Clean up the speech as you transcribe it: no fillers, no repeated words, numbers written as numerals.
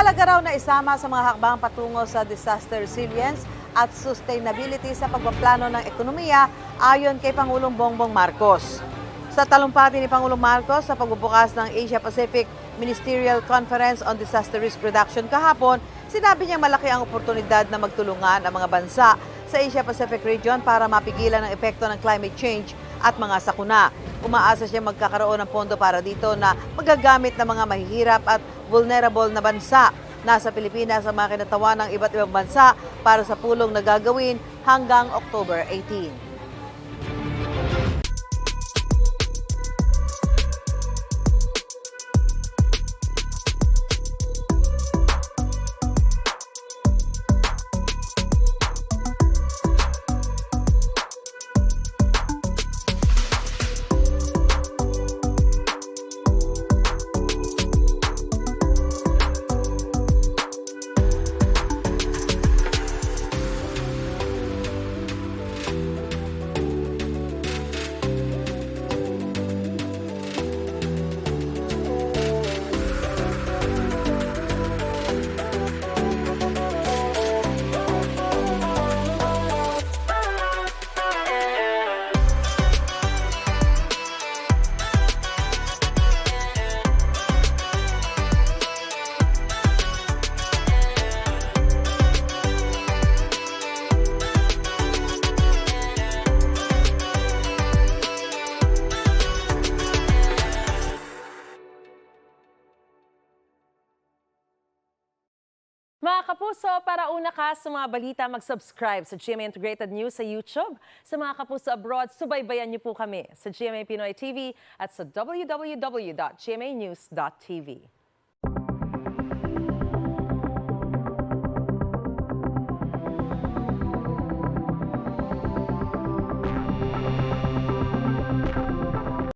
Mahalaga raw na isama sa mga hakbang patungo sa disaster resilience at sustainability sa pagpaplano ng ekonomiya ayon kay Pangulong Bongbong Marcos. Sa talumpati ni Pangulong Marcos sa pagbubukas ng Asia-Pacific Ministerial Conference on Disaster Risk Reduction kahapon, sinabi niya malaki ang oportunidad na magtulungan ang mga bansa sa Asia-Pacific region para mapigilan ang epekto ng climate change at mga sakuna. Umaasa siya magkakaroon ng pondo para dito na magagamit ng mga mahihirap at vulnerable na bansa. Nasa Pilipinas ang mga kinatawan ng iba't ibang bansa para sa pulong na gagawin hanggang October 18. Mga kapuso, para una ka sa mga balita, mag-subscribe sa GMA Integrated News sa YouTube. Sa mga kapuso abroad, subaybayan niyo po kami sa GMA Pinoy TV at sa www.gmanews.tv.